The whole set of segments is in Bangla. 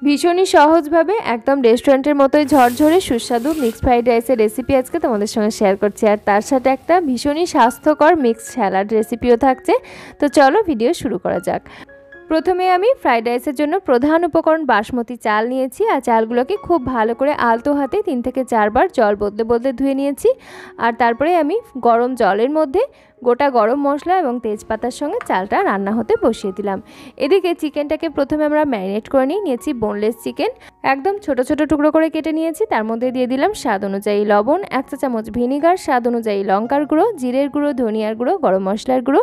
ভীষণই সহজভাবে একদম রেস্টুরেন্টের মতোই ঝরঝরে সুস্বাদু মিক্সড ফ্রাইড রাইসের রেসিপি আজকে তোমাদের সঙ্গে শেয়ার করছি। আর তার সাথে একটা ভীষণই স্বাস্থ্যকর মিক্সড স্যালাড রেসিপিও থাকছে। তো চলো ভিডিও শুরু করা যাক। প্রথমে আমি ফ্রাইড রাইসের জন্য প্রধান উপকরণ বাসমতি চাল নিয়েছি। আর চালগুলোকে খুব ভালো করে আলতো হাতে 3 থেকে 4 বার জল বদলে বদলে ধুয়ে নিয়েছি। আর তারপরে আমি গরম জলের মধ্যে গোটা গরম মশলা এবং তেজপাতার সঙ্গে চালটা রান্না হতে বসিয়ে দিলাম। এদিকে চিকেনটাকে প্রথমে আমরা ম্যারিনেট করে নিয়েছি। বোনলেস চিকেন একদম ছোট ছোট টুকরো করে কেটে নিয়েছি। তার মধ্যে দিয়ে দিলাম স্বাদ অনুযায়ী লবণ, 1 চা চামচ ভিনিগার, স্বাদ অনুযায়ী লঙ্কার গুঁড়ো, জিরের গুঁড়ো, ধনিয়ার গুঁড়ো, গরম মশলার গুঁড়ো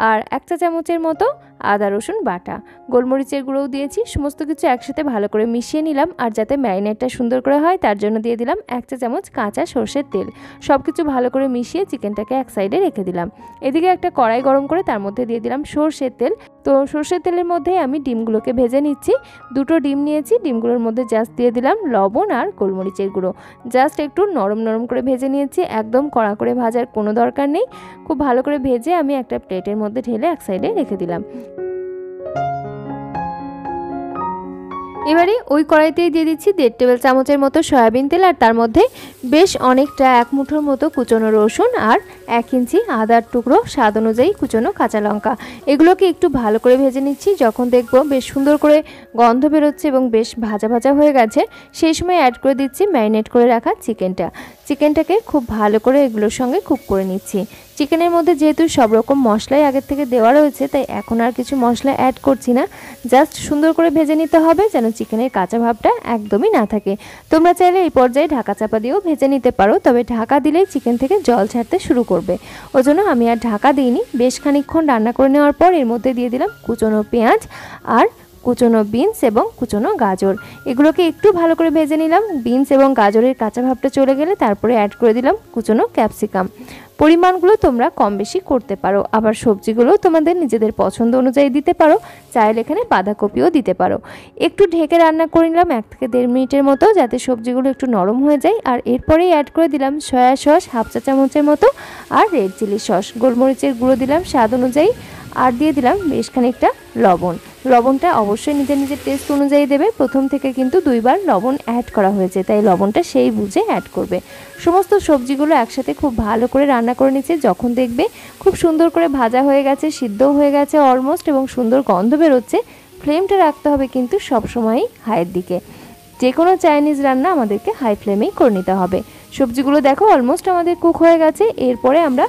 আর 1 চা চামচের মতো আদা রসুন বাটা, গোলমরিচের গুঁড়োও দিয়েছি। সমস্ত কিছু একসাথে ভালো করে মিশিয়ে নিলাম। আর যাতে ম্যারিনেটটা সুন্দর করে হয় তার জন্য দিয়ে দিলাম 1 চা চামচ কাঁচা সর্ষের তেল। সব কিছু ভালো করে মিশিয়ে চিকেনটাকে এক সাইডে রেখে দিলাম। এদিকে একটা কড়াই গরম করে তার মধ্যে দিয়ে দিলাম সর্ষের তেল। তো সর্ষের তেলের মধ্যে আমি ডিমগুলোকে ভেজে নিচ্ছি। 2টো ডিম নিয়েছি। ডিমগুলোর মধ্যে জাস্ট দিয়ে দিলাম লবণ আর গোলমরিচের গুঁড়ো। জাস্ট একটু নরম নরম করে ভেজে নিয়েছি। একদম কড়া করে ভাজার কোনো দরকার নেই। খুব ভালো করে ভেজে আমি একটা প্লেটের মধ্যে ঢেলে এক সাইডে রেখে দিলাম। এবারে ওই কড়াইতেই দিয়ে দিচ্ছি 1.5 টেবিল চামচের মতো সয়াবিন তেল। আর তার মধ্যে বেশ অনেকটা 1 মুঠোর মতো কুচনো রসুন আর 1 ইঞ্চি আদার টুকরো, স্বাদ অনুযায়ী কুচনো কাঁচা লঙ্কা। এগুলোকে একটু ভালো করে ভেজে নিচ্ছি। যখন দেখবো বেশ সুন্দর করে গন্ধ বেরোচ্ছে এবং বেশ ভাজা ভাজা হয়ে গেছে, সেই সময় অ্যাড করে দিচ্ছি ম্যারিনেট করে রাখা চিকেনটাকে খুব ভালো করে এগুলোর সঙ্গে কুক করে নিচ্ছি। চিকেনের মধ্যে যেহেতু সব রকম মশলাই আগের থেকে দেওয়া রয়েছে, তাই এখন আর কিছু মশলা অ্যাড করছি না। জাস্ট সুন্দর করে ভেজে নিতে হবে যেন চিকেনের কাঁচা ভাবটা একদমই না থাকে। তোমরা চাইলে এই পর্যায়ে ঢাকা চাপা দিয়েও ভেজে নিতে পারো, তবে ঢাকা দিলেই চিকেন থেকে জল ছাড়তে শুরু করবে। ওই জন্য আমি আর ঢাকা দিইনি। বেশ খানিকক্ষণ রান্না করে নেওয়ার পর এর মধ্যে দিয়ে দিলাম কুচনো পেঁয়াজ আর কুচনো বিনস এবং কুচনো গাজর। এগুলোকে একটু ভালো করে ভেজে নিলাম। বিনস এবং গাজরের কাঁচা ভাবটা চলে গেলে তারপরে অ্যাড করে দিলাম কুচনো ক্যাপসিকাম। পরিমাণগুলো তোমরা কম বেশি করতে পারো। আবার সবজিগুলো তোমাদের নিজেদের পছন্দ অনুযায়ী দিতে পারো। চাইলে এখানে বাঁধাকপিও দিতে পারো। একটু ঢেকে রান্না করে নিলাম 1 থেকে 1.5 মিনিটের মতো, যাতে সবজিগুলো একটু নরম হয়ে যায়। আর এরপরেই অ্যাড করে দিলাম সয়া সস 1/2 চা চামচের মতো আর রেড চিলি সস। গোলমরিচের গুঁড়ো দিলাম স্বাদ অনুযায়ী আর দিয়ে দিলাম বেশ খানিকটা লবণ। লবণটা অবশ্যই নিজের নিজের টেস্ট অনুযায়ী দেবে। প্রথম থেকে কিন্তু 2 বার লবণ অ্যাড করা হয়েছে, তাই লবণটা সেই বুঝে অ্যাড করবে। সমস্ত সবজিগুলো একসাথে খুব ভালো করে রান্না করে নিচ্ছে। যখন দেখবে খুব সুন্দর করে ভাজা হয়ে গেছে, সিদ্ধও হয়ে গেছে অলমোস্ট এবং সুন্দর গন্ধ বেরোচ্ছে, ফ্লেমটা রাখতে হবে কিন্তু সবসময়ই হাইয়ের দিকে। যে কোনো চাইনিজ রান্না আমাদেরকে হাই ফ্লেমেই করে নিতে হবে। সবজিগুলো দেখো অলমোস্ট আমাদের কুক হয়ে গেছে। এরপরে আমরা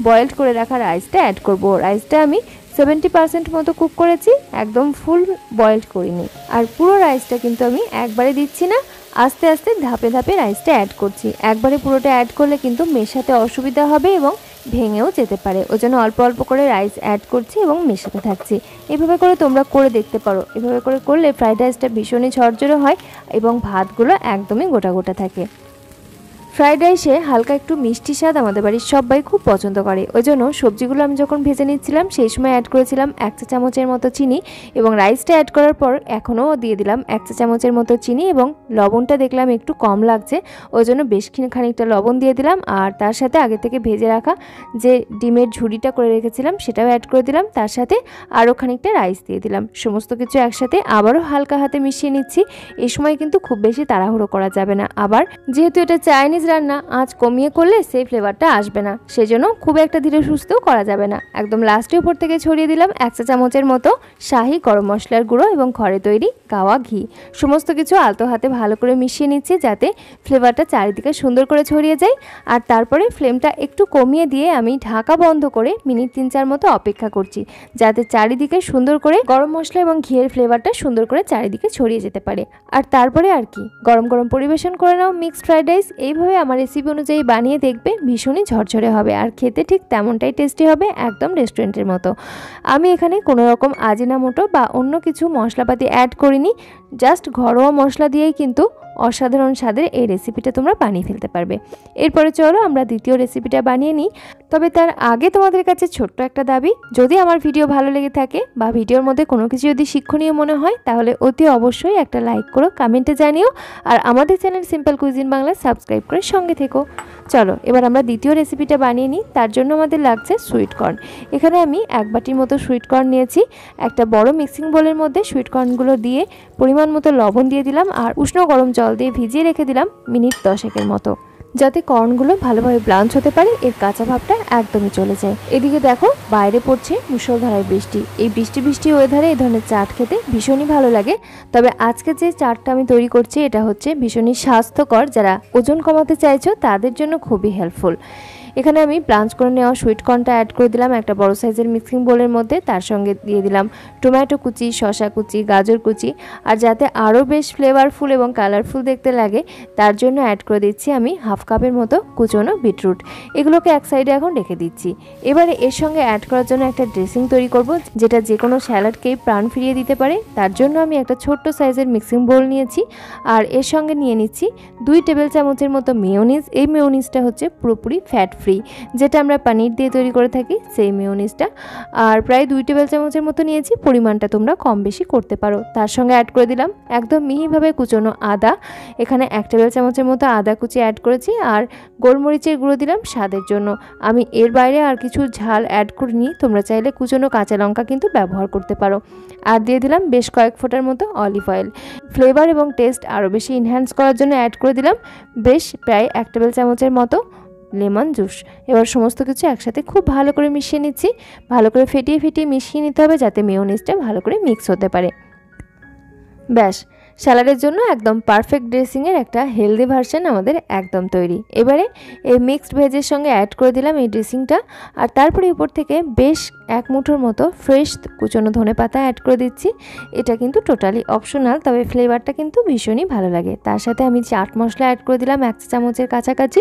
বয়েলড করে রাখা রাইসটা অ্যাড করব। রাইসটা আমি 70% মতো কুক করেছি, একদম ফুল বয়েলড করিনি। আর পুরো রাইসটা কিন্তু আমি একবারে দিচ্ছি না, আস্তে আস্তে ধাপে ধাপে রাইসটা অ্যাড করছি। একবারে পুরোটা অ্যাড করলে কিন্তু মেশাতে অসুবিধা হবে এবং ভেঙেও যেতে পারে। ওই জন্য অল্প অল্প করে রাইস অ্যাড করছি এবং মেশাতে থাকছি। এভাবে করে তোমরা করে দেখতে পারো। এভাবে করে করলে ফ্রাইড রাইসটা ভীষণই ঝরঝরে হয় এবং ভাতগুলো একদমই গোটা গোটা থাকে। ফ্রাইড রাইসে হালকা একটু মিষ্টি স্বাদ আমাদের বাড়ির সবাই খুব পছন্দ করে। ওই জন্য সবজিগুলো আমি যখন ভেজে নিচ্ছিলাম সেই সময় অ্যাড করেছিলাম 1 চা চামচের মতো চিনি এবং রাইসটা অ্যাড করার পর এখনও দিয়ে দিলাম 1 চা চামচের মতো চিনি এবং লবণটা দেখলাম একটু কম লাগছে, ওই জন্য বেশ খানিকটা লবণ দিয়ে দিলাম। আর তার সাথে আগে থেকে ভেজে রাখা যে ডিমের ঝুড়িটা করে রেখেছিলাম সেটাও অ্যাড করে দিলাম। তার সাথে আরও খানিকটা রাইস দিয়ে দিলাম। সমস্ত কিছু একসাথে আবারও হালকা হাতে মিশিয়ে নিচ্ছি। এই সময় কিন্তু খুব বেশি তাড়াহুড়ো করা যাবে না। আবার যেহেতু এটা চাইনিজ রান্না, আঁচ কমিয়ে করলে সেই ফ্লেভারটা আসবে না, সেজন্য খুব একটা ধীরে সুস্থেও করা যাবে না। একদম লাস্টে উপর থেকে ছড়িয়ে দিলাম 1 চা চামচের মতো শাহি গরম মশলার গুঁড়ো এবং ঘরে তৈরি গাওয়া ঘি। সমস্ত কিছু আলতো হাতে ভালো করে মিশিয়ে নিচ্ছি যাতে ফ্লেভারটা চারিদিকে সুন্দর করে ছড়িয়ে যায়। আর তারপরে ফ্লেমটা একটু কমিয়ে দিয়ে আমি ঢাকা বন্ধ করে মিনিট 3-4 মতো অপেক্ষা করছি, যাতে চারিদিকে সুন্দর করে গরম মশলা এবং ঘিয়ের ফ্লেভারটা সুন্দর করে চারিদিকে ছড়িয়ে যেতে পারে। আর তারপরে আর কি, গরম গরম পরিবেশন করে নাও মিক্সড ফ্রাইড রাইস। এইভাবে আমার রেসিপি অনুযায়ী বানিয়ে দেখবে, ভীষণই ঝরঝরে হবে আর খেতে ঠিক তেমনটাই টেস্টি হবে, একদম রেস্টুরেন্টের মতো। আমি এখানে কোনো রকম আজিনামোটো বা অন্য কিছু মশলাপাতি অ্যাড করিনি, জাস্ট ঘরোয়া মশলা দিয়েই কিন্তু অসাধারণ স্বাদের এই রেসিপিটা তোমরা বানিয়ে ফেলতে পারবে। এরপরে চলো আমরা দ্বিতীয় রেসিপিটা বানিয়ে নিই। তবে তার আগে তোমাদের কাছে ছোট্ট একটা দাবি, যদি আমার ভিডিও ভালো লেগে থাকে বা ভিডিওর মধ্যে কোনো কিছু যদি শিক্ষণীয় মনে হয় তাহলে অতি অবশ্যই একটা লাইক করো, কমেন্টে জানিও, আর আমাদের channel simple cuisine Bangla subscribe করে সঙ্গে থেকো। চলো এবার আমরা দ্বিতীয় রেসিপিটা বানিয়ে নিই। তার জন্য আমাদের লাগছে সুইট কর্ন। এখানে আমি 1 বাটির মতো সুইট কর্ন নিয়েছি। একটা বড় মিক্সিং বোলের মধ্যে সুইট কর্নগুলো দিয়ে পরিমাণ মতো লবণ দিয়ে দিলাম আর উষ্ণ গরম জল দিয়ে ভিজিয়ে রেখে দিলাম মিনিট 10 মতো, যাতে কর্নগুলো ভালোভাবে ব্লাঞ্চ হতে পারে, এর কাঁচা ভাবটা একদমই চলে যায়। এদিকে দেখো বাইরে পড়ছে মুষলধারায় বৃষ্টি। এই বৃষ্টি ওয়েদারে এই ধরনের চাট খেতে ভীষণই ভালো লাগে। তবে আজকে যে চাটটা আমি তৈরি করছি এটা হচ্ছে ভীষণই স্বাস্থ্যকর, যারা ওজন কমাতে চাইছো তাদের জন্য খুবই হেল্পফুল। এখানে আমি ব্লাঞ্চ করে নেওয়া সুইট কর্নটা অ্যাড করে দিলাম একটা বড় সাইজের মিক্সিং বোলের মধ্যে। তার সঙ্গে দিয়ে দিলাম টমেটো কুচি, শসা কুচি, গাজর কুচি, আর যাতে আরও বেশ ফ্লেভারফুল এবং কালারফুল দেখতে লাগে তার জন্য অ্যাড করে দিচ্ছি আমি 1/2 কাপের মতো কুচনো বিটরুট। এগুলোকে এক সাইডে এখন রেখে দিচ্ছি। এবারে এর সঙ্গে অ্যাড করার জন্য একটা ড্রেসিং তৈরি করব, যেটা যে কোনো স্যালাডকেই প্রাণ ফিরিয়ে দিতে পারে। তার জন্য আমি একটা ছোট্ট সাইজের মিক্সিং বোল নিয়েছি আর এর সঙ্গে নিয়ে নিচ্ছি 2 টেবিল চামচের মতো মেয়োনিজ। এই মেয়োনিজটা হচ্ছে পুরোপুরি ফ্যাট ফ্রি, যেটা আমরা পনির দিয়ে তৈরি করে থাকি সেই মেয়োনিজটা। আর প্রায় 2 টেবিল চামচের মতো নিয়েছি, পরিমাণটা তোমরা কম বেশি করতে পারো। তার সঙ্গে অ্যাড করে দিলাম একদম মিহিভাবে কুচনো আদা। এখানে 1 টেবিল চামচের মতো আদা কুচি অ্যাড করেছি আর গোলমরিচের গুঁড়ো দিলাম স্বাদের জন্য। আমি এর বাইরে আর কিছু ঝাল অ্যাড করিনি, তোমরা চাইলে কুচনো কাঁচা লঙ্কা কিন্তু ব্যবহার করতে পারো। আর দিয়ে দিলাম বেশ কয়েক ফোঁটার মতো অলিভ অয়েল। ফ্লেভার এবং টেস্ট আরও বেশি এনহ্যান্স করার জন্য অ্যাড করে দিলাম বেশ প্রায় 1 টেবিল চামচের মতো লেমন জুস। এবার সমস্ত কিছু একসাথে খুব ভালো করে মিশিয়ে নিচ্ছি। ভালো করে ফেটিয়ে মিশিয়ে নিতে হবে যাতে মেয়োনিজটা ভালো করে মিক্স হতে পারে। ব্যাস, স্যালাডের জন্য একদম পারফেক্ট ড্রেসিংয়ের একটা হেলদি ভার্সন আমাদের একদম তৈরি। এবারে এই মিক্সড ভেজের সঙ্গে অ্যাড করে দিলাম এই ড্রেসিংটা, আর তারপরে উপর থেকে বেশ 1 মুঠোর মতো ফ্রেশ কুচনো ধনেপাতা অ্যাড করে দিচ্ছি। এটা কিন্তু টোটালি অপশনাল, তবে ফ্লেভারটা কিন্তু ভীষণই ভালো লাগে। তার সাথে আমি চাট মশলা অ্যাড করে দিলাম 1 চা চামচের কাছাকাছি।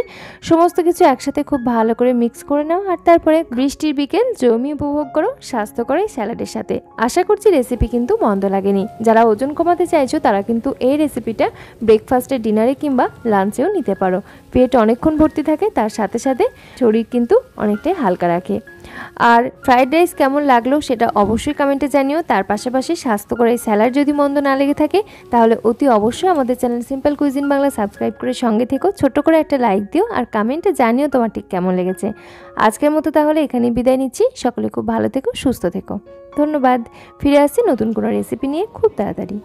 সমস্ত কিছু একসাথে খুব ভালো করে মিক্স করে নাও আর তারপরে বৃষ্টির বিকেল জমি উপভোগ করো স্বাস্থ্যকর এই স্যালাডের সাথে। আশা করছি রেসিপি কিন্তু মন্দ লাগেনি। যারা ওজন কমাতে চাইছো তারা কিন্তু এই রেসিপিটা ব্রেকফাস্টে, ডিনারে কিংবা লাঞ্চেও নিতে পারো। পেট অনেকক্ষণ ভর্তি থাকে, তার সাথে সাথে শরীর কিন্তু অনেকটাই হালকা রাখে। আর ফ্রাইড রাইস কেমন লাগলো সেটা অবশ্যই কমেন্টে জানিও। তার পাশাপাশি স্বাস্থ্যকর এই স্যালাড যদি মন্দ না লেগে থাকে তাহলে অতি অবশ্যই আমাদের channel simple cuisine Bangla subscribe করে সঙ্গে থেকো। ছোট্ট করে একটা লাইক দিও আর কমেন্টে জানিও তোমার ঠিক কেমন লেগেছে। আজকের মতো তাহলে এখানেই বিদায় নিচ্ছি। সকলে খুব ভালো থেকো, সুস্থ থেকো। ধন্যবাদ। ফিরে আসছি নতুন কোনো রেসিপি নিয়ে খুব তাড়াতাড়ি।